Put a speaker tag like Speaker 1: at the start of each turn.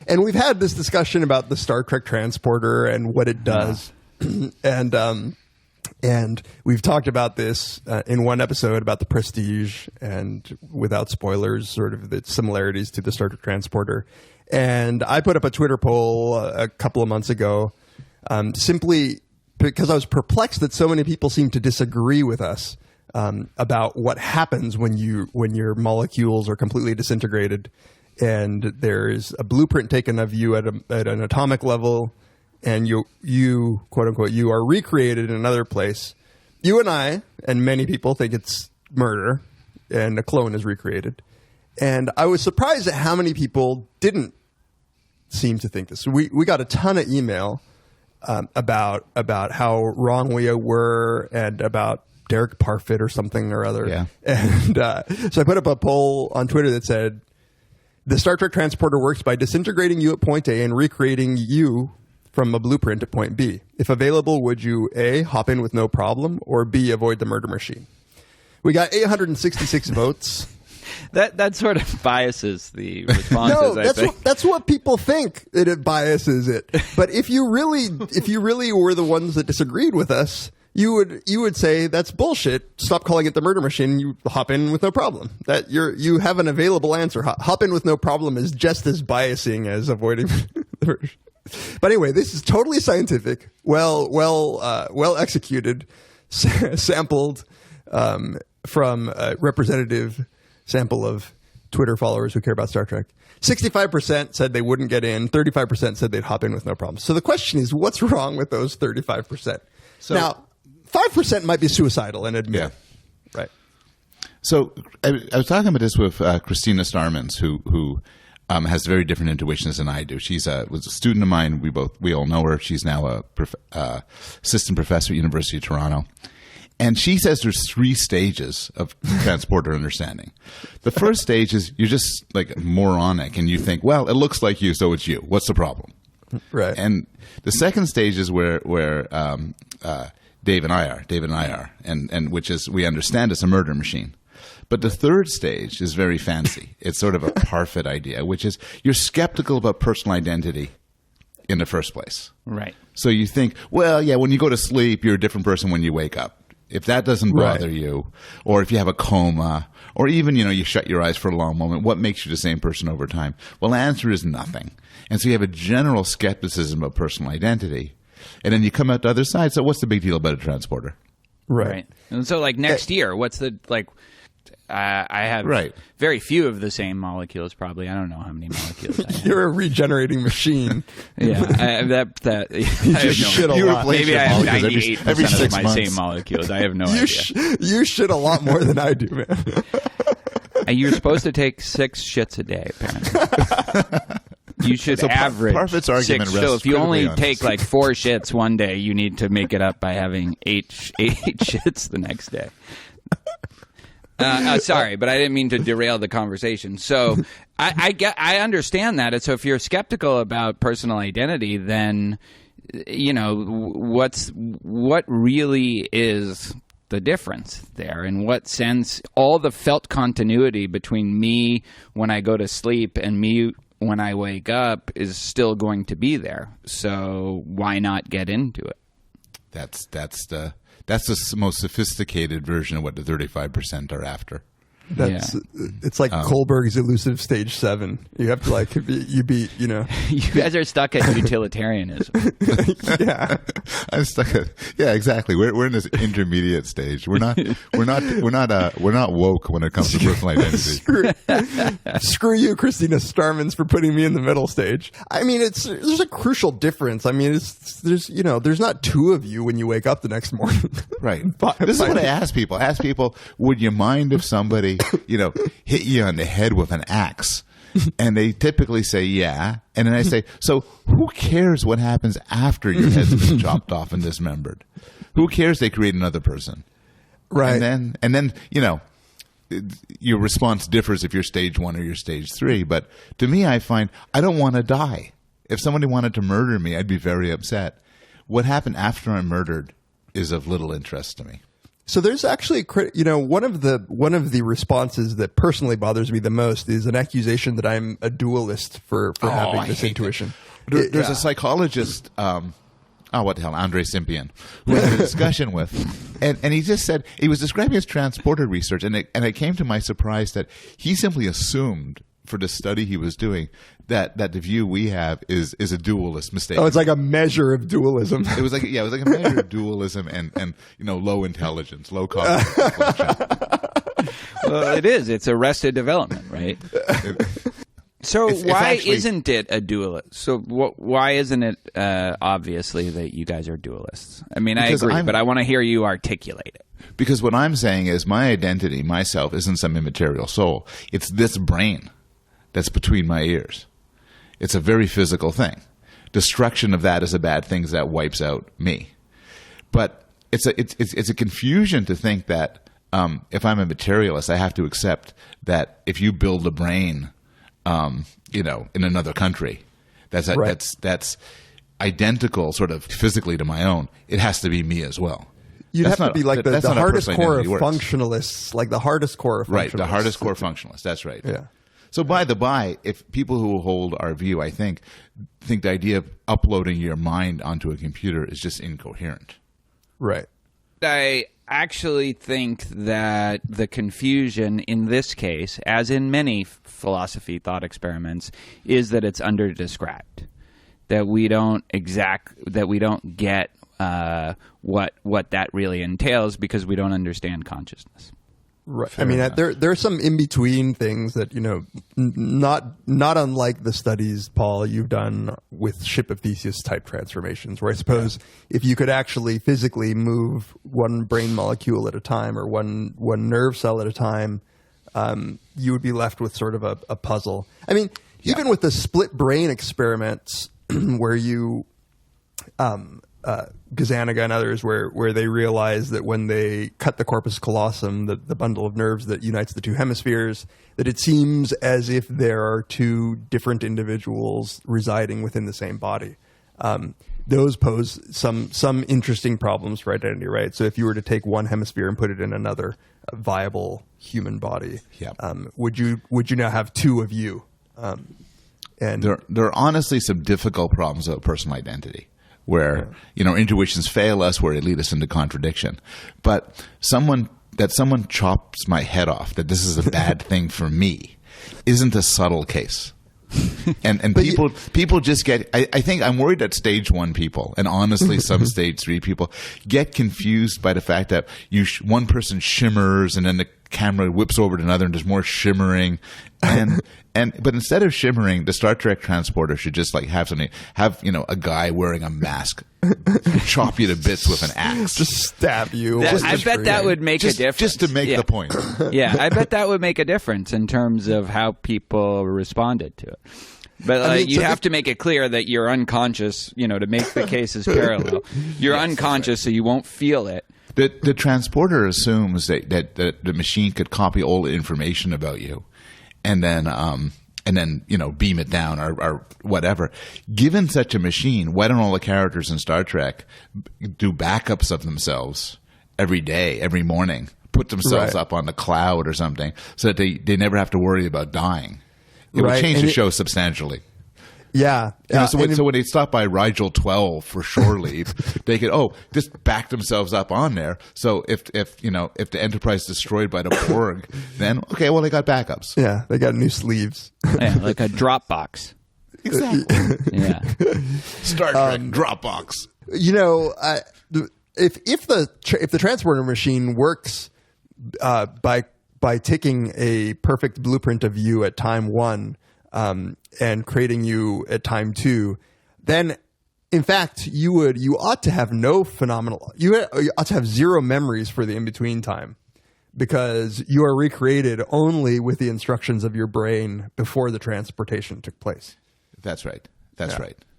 Speaker 1: And we've had this discussion about the Star Trek transporter and what it does. And we've talked about this in one episode about the Prestige and, without spoilers, sort of the similarities to the Star Trek transporter. And I put up a Twitter poll a couple of months ago simply because I was perplexed that so many people seem to disagree with us about what happens when your molecules are completely disintegrated. And there's a blueprint taken of you at an atomic level, and you quote unquote you are recreated in another place. You and I and many people think it's murder, and a clone is recreated. And I was surprised at how many people didn't seem to think this. We got a ton of email about how wrong we were, and about Derek Parfit or something or other.
Speaker 2: Yeah.
Speaker 1: And so I put up a poll on Twitter that said, the Star Trek transporter works by disintegrating you at point A and recreating you from a blueprint at point B. If available, would you A, hop in with no problem, or B, avoid the murder machine? We got 866 votes.
Speaker 3: That sort of biases the responses.
Speaker 1: No, that's what people think. It biases it. But if you really were the ones that disagreed with us, you would say that's bullshit. Stop calling it the murder machine. You hop in with no problem. That you have an available answer. Hop in with no problem is just as biasing as avoiding the murder. But anyway, this is totally scientific, well executed, sampled from a representative sample of Twitter followers who care about Star Trek. 65% said they wouldn't get in. 35% said they'd hop in with no problem. So the question is, what's wrong with those 35%? So, now, 5% might be suicidal and admit it. Right. So
Speaker 2: I was talking about this with Christina Starmans, who has very different intuitions than I do. She's was a student of mine. We all know her. She's now a assistant professor at University of Toronto. And she says there's 3 stages of transporter understanding. The first stage is you're just like moronic and you think, well, it looks like you, so it's you. What's the problem?
Speaker 1: Right.
Speaker 2: And the second stage is where Dave and I are, and which is we understand it's a murder machine. But the third stage is very fancy. It's sort of a Parfit idea, which is you're skeptical about personal identity in the first place.
Speaker 3: Right.
Speaker 2: So you think, well, yeah, when you go to sleep, you're a different person when you wake up. If that doesn't bother you, or if you have a coma, or even, you shut your eyes for a long moment, what makes you the same person over time? Well, the answer is nothing. And so you have a general skepticism of personal identity. And then you come out the other side. So what's the big deal about a transporter?
Speaker 3: Right. And so next year, what's the I have very few of the same molecules. Probably, I don't know how many molecules I have.
Speaker 1: You're a regenerating machine.
Speaker 3: Yeah,
Speaker 1: you just shit a lot.
Speaker 3: Maybe I have 98%
Speaker 2: every 6
Speaker 3: of my
Speaker 2: months.
Speaker 3: same molecules. I have no idea.
Speaker 1: You shit a lot more than I do, man.
Speaker 3: And you're supposed to take 6 shits a day, apparently. You should average
Speaker 2: Parfit's argument
Speaker 3: 6. So if you only
Speaker 2: on
Speaker 3: take 4 shits one day, you need to make it up by having 8 shits the next day. Sorry, but I didn't mean to derail the conversation. So I understand that. And so if you're skeptical about personal identity, then what really is the difference there? In what sense all the felt continuity between me when I go to sleep and me when I wake up is still going to be there. So why not get into it?
Speaker 2: That's the most sophisticated version of what the 35% are after.
Speaker 1: It's like Kohlberg's elusive stage 7. You have to
Speaker 3: You guys are stuck at utilitarianism.
Speaker 1: Yeah.
Speaker 2: I'm stuck at exactly. We're in this intermediate stage. We're not woke when it comes to personal identity.
Speaker 1: Screw you, Christina Starmans, for putting me in the middle stage. I mean, there's a crucial difference. I mean, there's not 2 of you when you wake up the next morning.
Speaker 2: Right. This is what I ask people. Would you mind if somebody hit you on the head with an axe? And they typically say, yeah. And then I say, so who cares what happens after your head's been chopped off and dismembered? Who cares they create another person?
Speaker 1: Right.
Speaker 2: And then your response differs if you're stage 1 or you're stage 3. But to me, I find I don't want to die. If somebody wanted to murder me, I'd be very upset. What happened after I'm murdered is of little interest to me.
Speaker 1: So there's actually, one of the responses that personally bothers me the most is an accusation that I'm a dualist for having this intuition.
Speaker 2: There's a psychologist, what the hell, Andre Simpian, who I had a discussion with, and he just said, he was describing his transporter research, and it came to my surprise that he simply assumed for the study he was doing that the view we have is a dualist mistake.
Speaker 1: Oh, it's like a measure of dualism.
Speaker 2: It was like a measure of dualism and low intelligence, low cognitive reflection.
Speaker 3: Well, it is. It's arrested development, right? So why isn't it a dualist? So why isn't it obviously that you guys are dualists? I mean, I agree, but I want to hear you articulate it.
Speaker 2: Because what I'm saying is my identity, myself, isn't some immaterial soul. It's this brain that's between my ears. It's a very physical thing. Destruction of that is a bad thing that wipes out me. But it's a confusion to think that if I'm a materialist, I have to accept that if you build a brain, in another country, that's identical, sort of physically to my own, it has to be me as well.
Speaker 1: You'd have to be like the hardest core of functionalists, like the hardest core of functionalists.
Speaker 2: Right, the hardest core functionalists. That's right.
Speaker 1: Yeah.
Speaker 2: So by the by, if people who hold our view, I think the idea of uploading your mind onto a computer is just incoherent.
Speaker 1: Right.
Speaker 3: I actually think that the confusion in this case, as in many philosophy thought experiments, is that it's underdescribed. That we don't get what that really entails because we don't understand consciousness.
Speaker 1: Right. Fair enough. There are some in between things that not unlike the studies, Paul, you've done with ship of Theseus type transformations, where I suppose if you could actually physically move one brain molecule at a time or one nerve cell at a time, you would be left with sort of a puzzle. I mean, even with the split brain experiments, where you Gazzaniga and others, where they realize that when they cut the corpus callosum, the bundle of nerves that unites the two hemispheres, that it seems as if there are two different individuals residing within the same body. Those pose some interesting problems for identity, right? So if you were to take one hemisphere and put it in another viable human body, would you now have two of you? And
Speaker 2: there are honestly some difficult problems of personal identity, where intuitions fail us, where they lead us into contradiction. But someone chops my head off, that this is a bad thing for me, isn't a subtle case. And people just get. I think I'm worried that stage 1 people, and honestly some stage 3 people, get confused by the fact that one person shimmers and then the camera whips over to another and there's more shimmering, but instead of shimmering, the Star Trek transporter should just like have a guy wearing a mask chop you to bits with an axe,
Speaker 1: just stab you.
Speaker 3: I bet that would make a difference,
Speaker 2: just to make the point.
Speaker 3: Yeah, I bet that would make a difference in terms of how people responded to it. But you have to make it clear that you're unconscious, to make the cases parallel. You're unconscious, so you won't feel it.
Speaker 2: The transporter assumes that the machine could copy all the information about you, and then beam it down or whatever. Given such a machine, why don't all the characters in Star Trek do backups of themselves every day, every morning, put themselves up on the cloud or something, so that they never have to worry about dying? It would change the show substantially.
Speaker 1: Yeah.
Speaker 2: So when they stop by Rigel 12 for shore leave, they could just back themselves up on there. So if the Enterprise is destroyed by the Borg, then they got backups.
Speaker 1: Yeah, they got new sleeves.
Speaker 3: Yeah, like a Dropbox.
Speaker 2: Exactly.
Speaker 3: Yeah.
Speaker 2: Star Trek Dropbox.
Speaker 1: If the transporter machine works by taking a perfect blueprint of you at time 1. And creating you at time 2, then in fact you ought to have you ought to have zero memories for the in-between time, because you are recreated only with the instructions of your brain before the transportation took place.
Speaker 2: That's right. That's right.